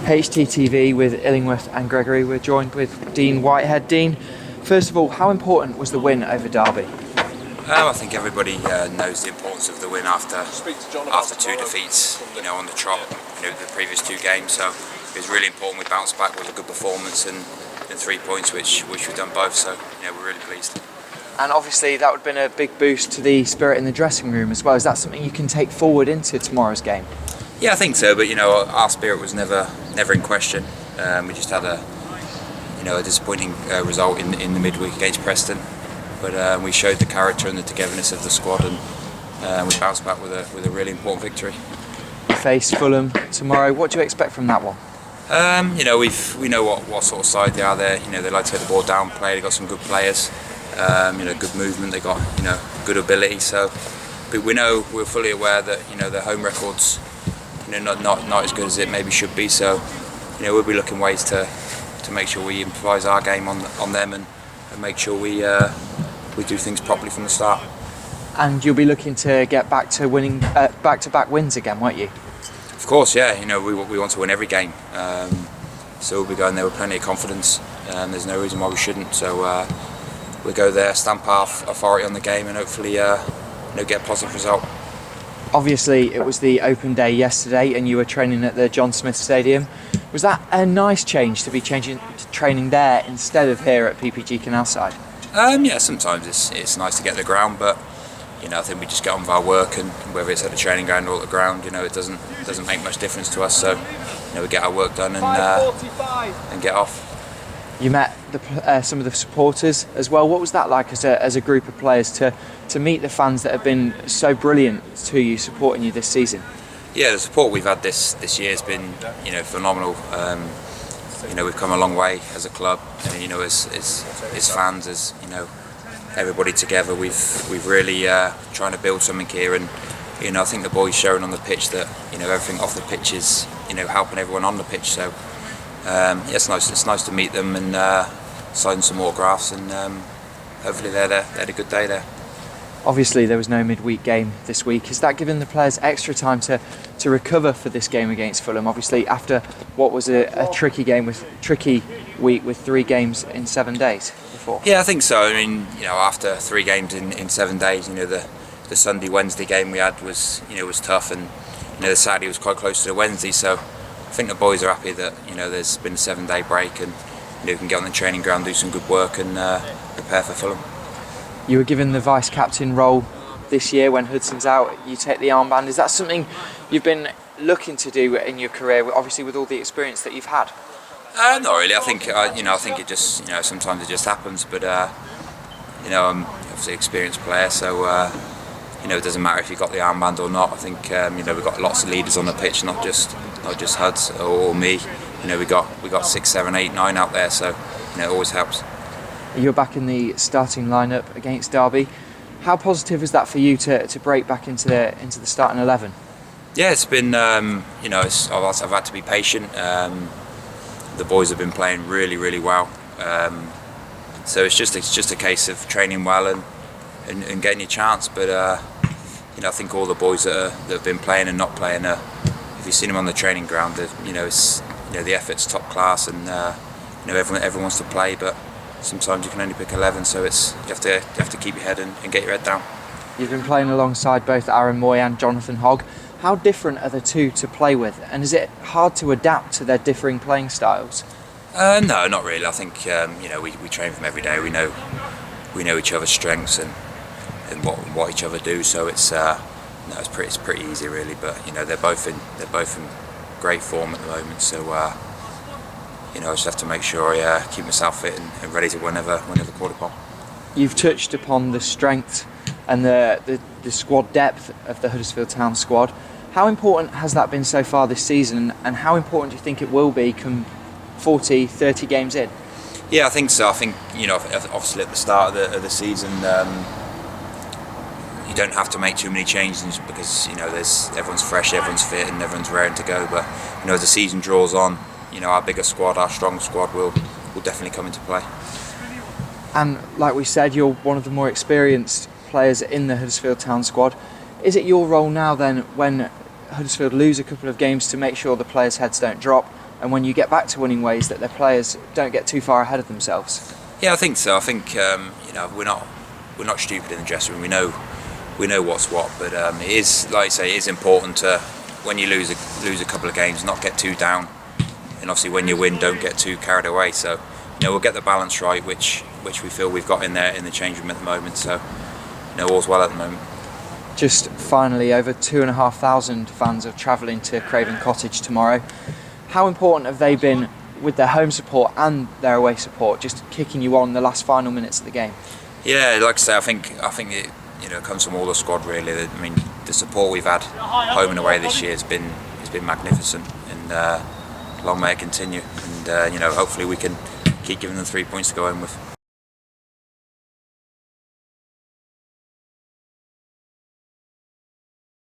HTTV with Illingworth and Gregory. We're joined with Dean Whitehead. Dean, first of all, how important was the win over Derby? I think everybody knows the importance of the win after two defeats, on the trot, the previous two games. So it was really important we bounced back with a good performance and 3 points, which we've done both. So we're really pleased. And obviously that would have been a big boost to the spirit in the dressing room as well. Is that something you can take forward into tomorrow's game? Yeah, I think so. But our spirit was never in question. We just had a disappointing result in the midweek against Preston. But we showed the character and the togetherness of the squad, and we bounced back with a really important victory. You face Fulham tomorrow. What do you expect from that one? We know what sort of side they are. There, they like to get the ball down, play. They've got some good players. Good movement. They got good ability. So, but we're fully aware that their home record's not as good as it maybe should be. So, we'll be looking ways to make sure we improvise our game on them and make sure we do things properly from the start. And you'll be looking to get back to winning back-to-back wins again, won't you? Of course, yeah. We want to win every game. So we'll be going there with plenty of confidence. There's no reason why we shouldn't. So we'll go there, stamp our authority on the game, and hopefully get a positive result. Obviously, it was the open day yesterday, and you were training at the John Smith Stadium. Was that a nice change to be training there instead of here at PPG Canalside? Yeah, sometimes it's nice to get the ground, but I think we just get on with our work, and whether it's at the training ground or at the ground, it doesn't make much difference to us. So we get our work done and get off. You met some of the supporters as well. What was that like as a group of players to meet the fans that have been so brilliant to you, supporting you this season? Yeah, the support we've had this year has been phenomenal. We've come a long way as a club, and as fans, as everybody together. We've really trying to build something here, and I think the boys showing on the pitch that everything off the pitch is helping everyone on the pitch. So it's nice. It's nice to meet them and sign some autographs, and hopefully they had a good day there. Obviously, there was no midweek game this week. Has that given the players extra time to recover for this game against Fulham? Obviously, after what was a tricky week with 3 games in 7 days before. Yeah, I think so. I mean, after 3 games in 7 days, the Sunday Wednesday game we had was tough, and the Saturday was quite close to the Wednesday. So I think the boys are happy that there's been a 7-day break, and can get on the training ground, do some good work, and prepare for Fulham. You were given the vice-captain role this year when Hudson's out. You take the armband. Is that something you've been looking to do in your career, obviously with all the experience that you've had? Not really. I think I think it just sometimes it just happens. But I'm obviously an experienced player, so it doesn't matter if you got the armband or not. I think we've got lots of leaders on the pitch, not just Huds or me. We got 6, 7, 8, 9 out there, so it always helps. You're back in the starting lineup against Derby. How positive is that for you to break back into the starting 11? Yeah, it's been I've had to be patient. The boys have been playing really, really well. So it's just a case of training well and getting your chance. But I think all the boys that have been playing and not playing, if you've seen them on the training ground, the effort's top class, and everyone wants to play, but sometimes you can only pick 11, so you have to keep your head and get your head down. You've been playing alongside both Aaron Moy and Jonathan Hogg. How different are the two to play with, and is it hard to adapt to their differing playing styles? No, not really. I think we train from every day. We know each other's strengths and what each other do. So it's pretty easy really. But they're both in great form at the moment. So I just have to make sure I keep myself fit and ready to whenever called upon. You've touched upon the strength and the squad depth of the Huddersfield Town squad. How important has that been so far this season, and how important do you think it will be come 40, 30 games in? Yeah, I think so. I think obviously at the start of the season, you don't have to make too many changes because everyone's fresh, everyone's fit, and everyone's raring to go. But as the season draws on, our bigger squad, our strong squad will definitely come into play. And like we said, you're one of the more experienced players in the Huddersfield Town squad. Is it your role now then, when Huddersfield lose a couple of games, to make sure the players' heads don't drop, and when you get back to winning ways, that their players don't get too far ahead of themselves? Yeah, I think so. I think we're not stupid in the dressing room. We know what's what, but it is, like I say, it is important to, when you lose a couple of games, not get too down, and obviously when you win, don't get too carried away. So we'll get the balance right, which we feel we've got in there in the change room at the moment. So all's well at the moment. Just finally, over 2,500 fans are travelling to Craven Cottage tomorrow. How important have they been with their home support and their away support, just kicking you on the last final minutes of the game? Yeah, like I say, I think it comes from all the squad really. I mean, the support we've had home and away this year has been magnificent, and long may it continue. And hopefully we can keep giving them 3 points to go home with.